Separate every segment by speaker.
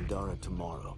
Speaker 1: Pandora tomorrow.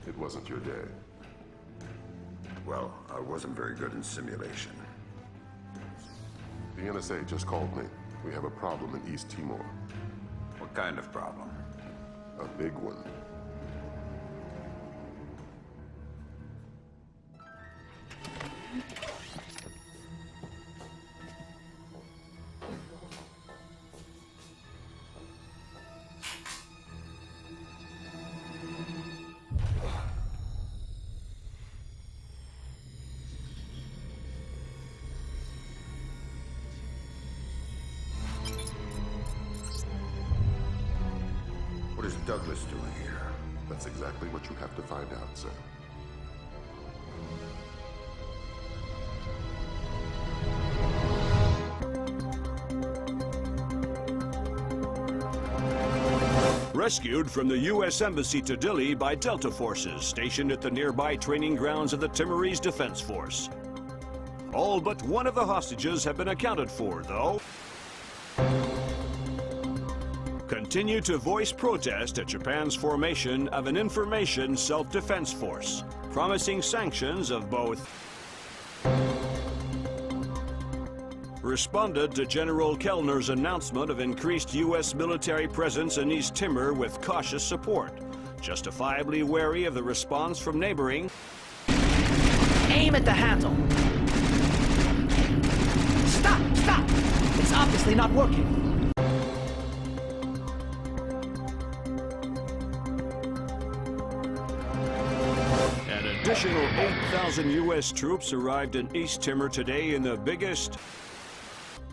Speaker 2: It wasn't your day.
Speaker 3: Well, I wasn't very good in simulation.
Speaker 2: The NSA just called me. We have a problem in East Timor.
Speaker 3: What kind of problem?
Speaker 2: A big one.
Speaker 3: What is Douglas doing here?
Speaker 2: That's exactly what you have to find out, sir.
Speaker 4: Rescued from the U.S. Embassy to Dili by Delta forces stationed at the nearby training grounds of the Timorese Defense Force. All but one of the hostages have been accounted for, though. Continue to voice protest at Japan's formation of an information self-defense force, promising sanctions of both. Responded to General Kellner's announcement of increased U.S. military presence in East Timor with cautious support, justifiably wary of the response from neighboring.
Speaker 5: Aim at the handle! Stop! Stop! It's obviously not working.
Speaker 4: An additional 8,000 U.S. troops arrived in East Timor today in the biggest.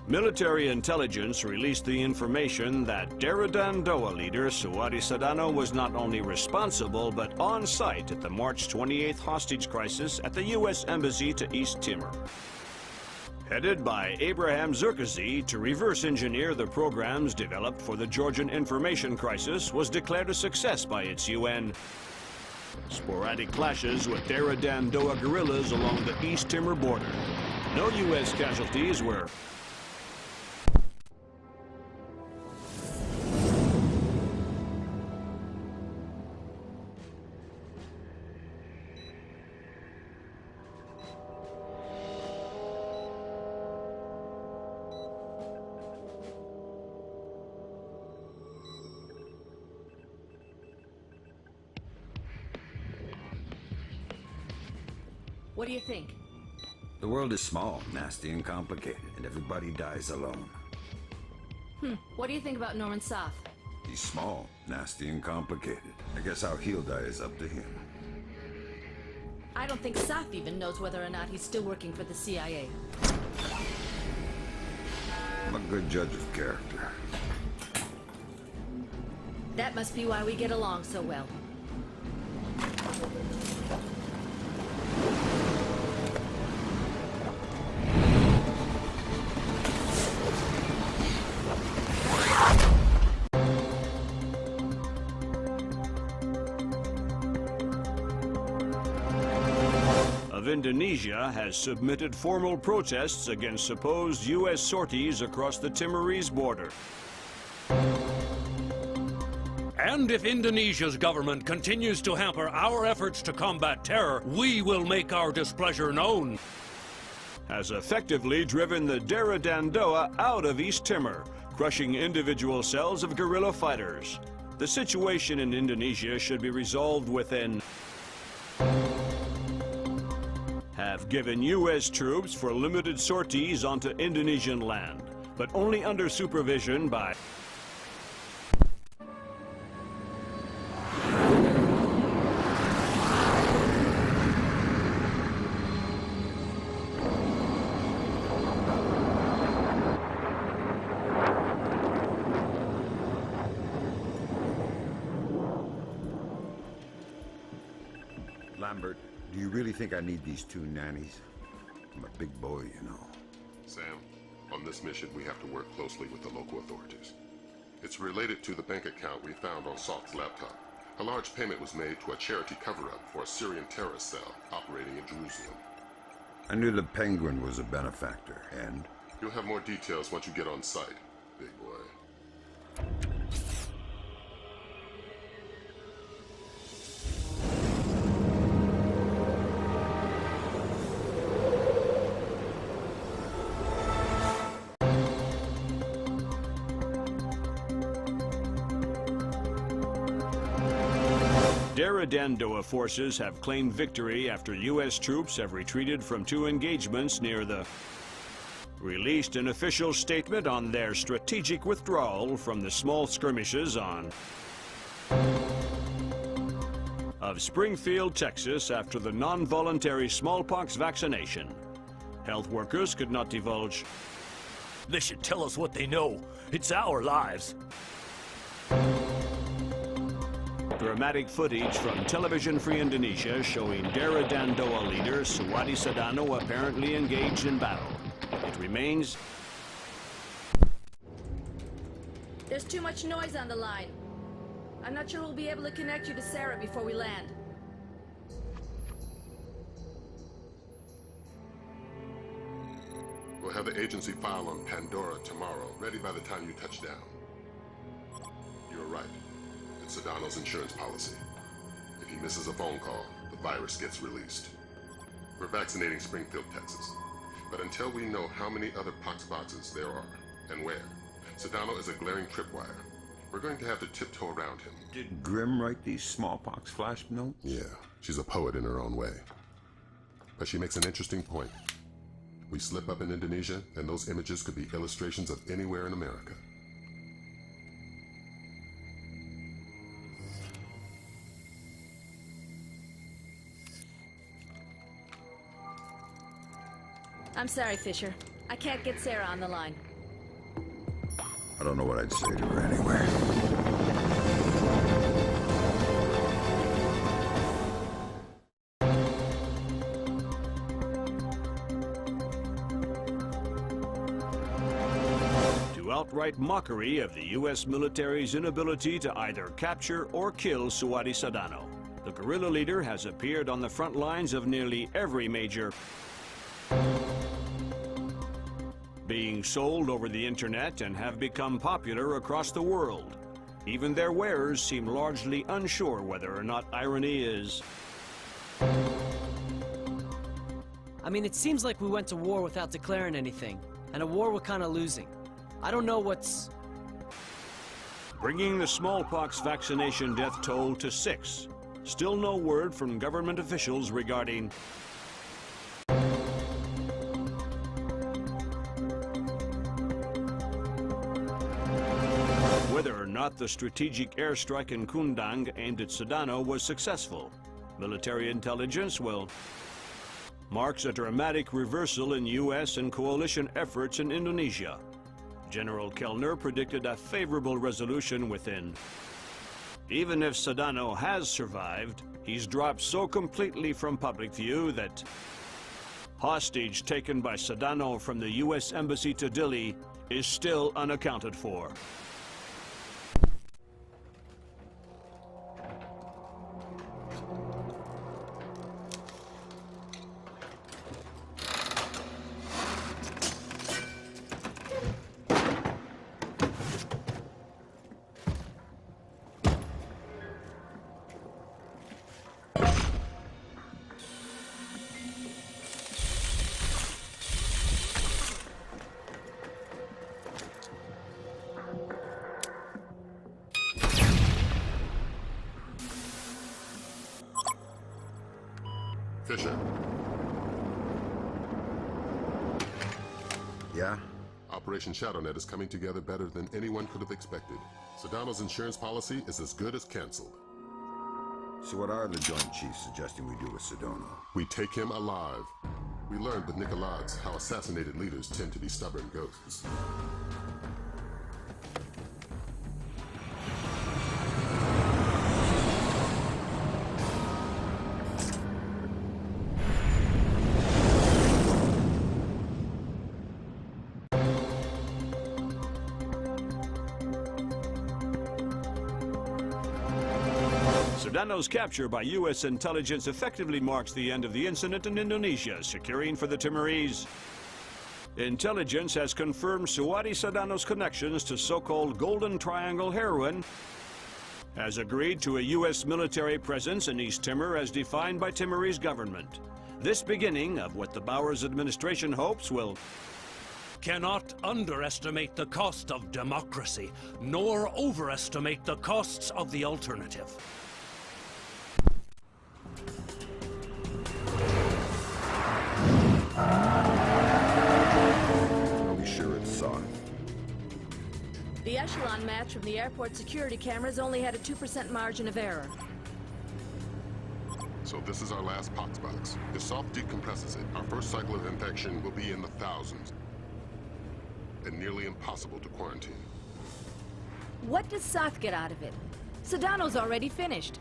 Speaker 4: Military intelligence released the information that Dandoa leader Suwari Sadano was not only responsible but on site at the March 28th hostage crisis at the U.S. Embassy to East Timor. Headed by Abraham Zerkazy to reverse engineer the programs developed for the Georgian information crisis was declared a success by its UN. Sporadic clashes with Dandoa guerrillas along the East Timor border. No U.S. casualties were.
Speaker 6: What do you think?
Speaker 3: The world is small, nasty, and complicated, and everybody dies alone.
Speaker 6: What do you think about Norman Soth?
Speaker 3: He's small, nasty, and complicated. I guess how he'll die is up to him.
Speaker 6: I don't think Soth even knows whether or not he's still working for the CIA.
Speaker 3: I'm a good judge of character.
Speaker 6: That must be why we get along so well.
Speaker 4: Indonesia has submitted formal protests against supposed U.S. sorties across the Timorese border.
Speaker 1: And if Indonesia's government continues to hamper our efforts to combat terror, we will make our displeasure known.
Speaker 4: Has effectively driven the Dera Dandoa out of East Timor, crushing individual cells of guerrilla fighters. The situation in Indonesia should be resolved within. Have given U.S. troops for limited sorties onto Indonesian land, but only under supervision by.
Speaker 3: Lambert, do you really think I need these two nannies? I'm a big boy, you know.
Speaker 2: Sam, on this mission, we have to work closely with the local authorities. It's related to the bank account we found on Salt's laptop. A large payment was made to a charity cover-up for a Syrian terrorist cell operating in Jerusalem.
Speaker 3: I knew the Penguin was a benefactor, and?
Speaker 2: You'll have more details once you get on site, big boy.
Speaker 4: Dera Dandoa forces have claimed victory after U.S. troops have retreated from 2 engagements near the. Released an official statement on their strategic withdrawal from the small skirmishes on. Of Springfield, Texas, after the non-voluntary smallpox vaccination. Health workers could not divulge.
Speaker 1: They should tell us what they know. It's our lives.
Speaker 4: Dramatic footage from Television Free Indonesia showing Dera Dandoa leader Suwadi Sadano apparently engaged in battle. It remains.
Speaker 6: There's too much noise on the line. I'm not sure we'll be able to connect you to Sarah before we land.
Speaker 2: We'll have the agency file on Pandora tomorrow, ready by the time you touch down. You're right. It's Sedano's insurance policy. If he misses a phone call, the virus gets released. We're vaccinating Springfield, Texas. But until we know how many other pox boxes there are, and where, Sedano is a glaring tripwire. We're going to have to tiptoe around him.
Speaker 3: Did Grimm write these smallpox flash notes?
Speaker 2: Yeah, she's a poet in her own way. But she makes an interesting point. We slip up in Indonesia, and those images could be illustrations of anywhere in America.
Speaker 6: I'm sorry, Fisher. I can't get Sarah on the line.
Speaker 3: I don't know what I'd say to her anyway.
Speaker 4: To outright mockery of the U.S. military's inability to either capture or kill Suwadi Sadano. The guerrilla leader has appeared on the front lines of nearly every major. Being sold over the internet and have become popular across the world. Even their wearers seem largely unsure whether or not irony is.
Speaker 5: I mean, it seems like we went to war without declaring anything, and a war we're kind of losing. I don't know what's...
Speaker 4: Bringing the smallpox vaccination death toll to 6. Still no word from government officials regarding... whether or not the strategic airstrike in Kundang aimed at Sedano was successful. Military intelligence marks a dramatic reversal in U.S. and coalition efforts in Indonesia. General Kellner predicted a favorable resolution within. Even if Sedano has survived, he's dropped so completely from public view that hostage taken by Sedano from the U.S. Embassy to Dili is still unaccounted for.
Speaker 2: Fisher,
Speaker 3: Yeah?
Speaker 2: Operation ShadowNet is coming together better than anyone could have expected. Sedano's insurance policy is as good as canceled.
Speaker 3: So what are the Joint Chiefs suggesting we do with Sedano?
Speaker 2: We take him alive. We learned with Nicolaides how assassinated leaders tend to be stubborn ghosts.
Speaker 4: Sedano's capture by U.S. intelligence effectively marks the end of the incident in Indonesia, securing for the Timorese. Intelligence has confirmed Suwadi Sedano's connections to so-called Golden Triangle heroin, has agreed to a U.S. military presence in East Timor as defined by Timorese government. This beginning of what the Bowers administration hopes will
Speaker 1: Cannot underestimate the cost of democracy, nor overestimate the costs of the alternative.
Speaker 3: Are we sure it's Saw?
Speaker 6: The echelon match from the airport security cameras only had a 2% margin of error.
Speaker 2: So this is our last pox box. If soft decompresses it, our first cycle of infection will be in the thousands. And nearly impossible to quarantine.
Speaker 6: What does Soth get out of it? Sedano's already finished.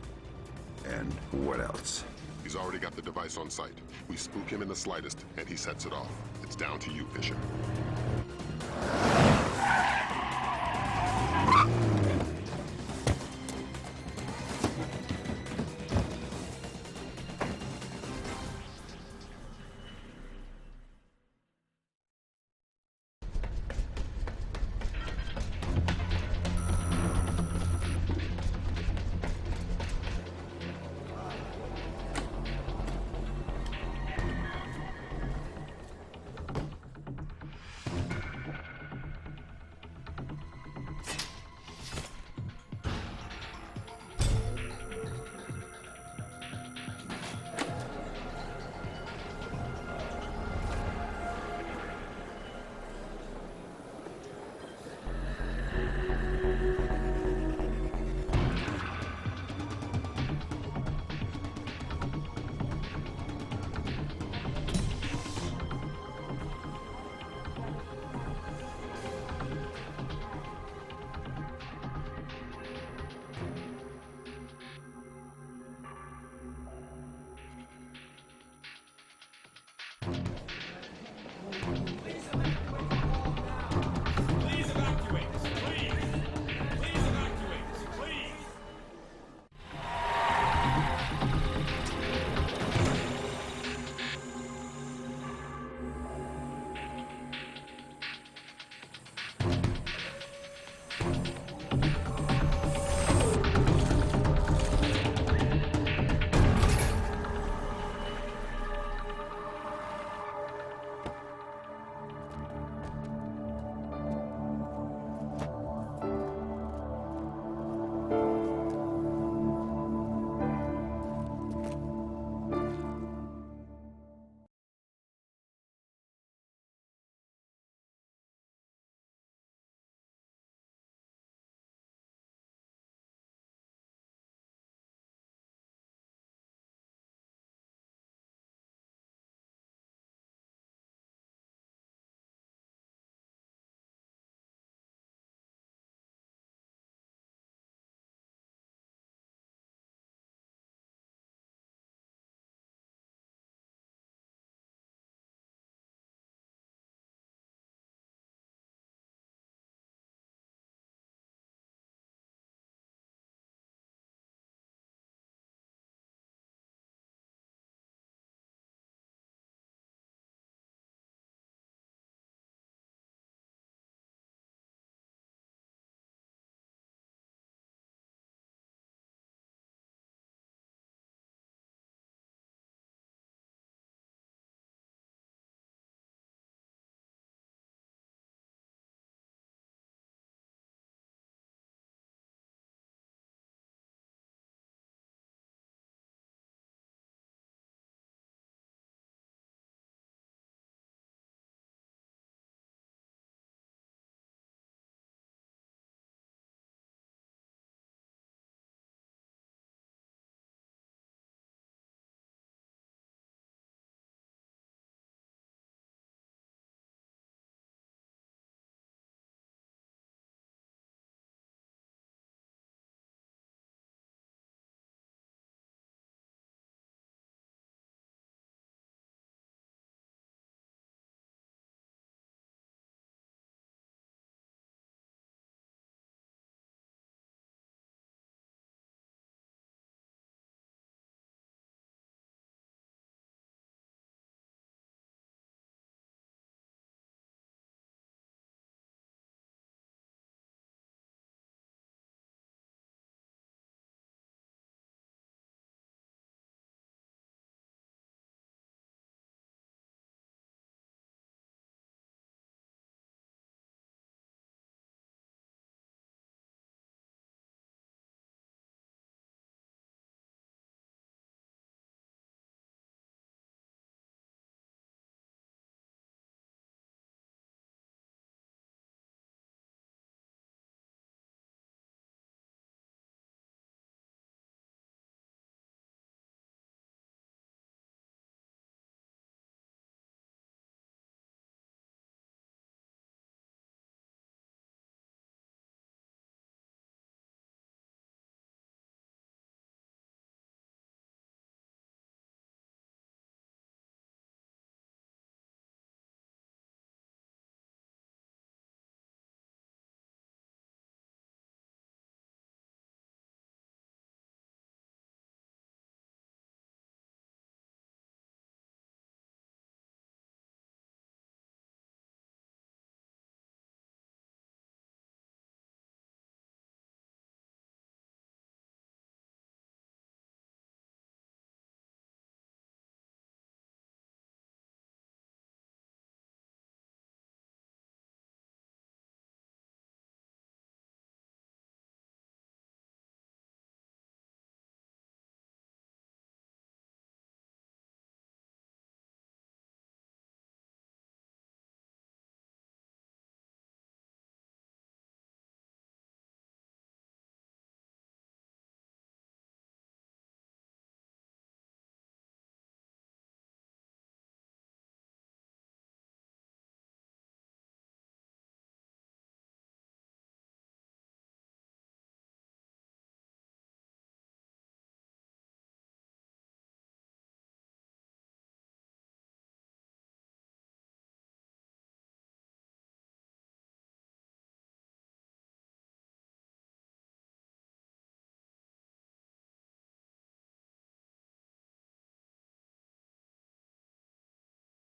Speaker 3: And what else?
Speaker 2: He's already got the device on site. We spook him in the slightest, and he sets it off. It's down to you, Fisher.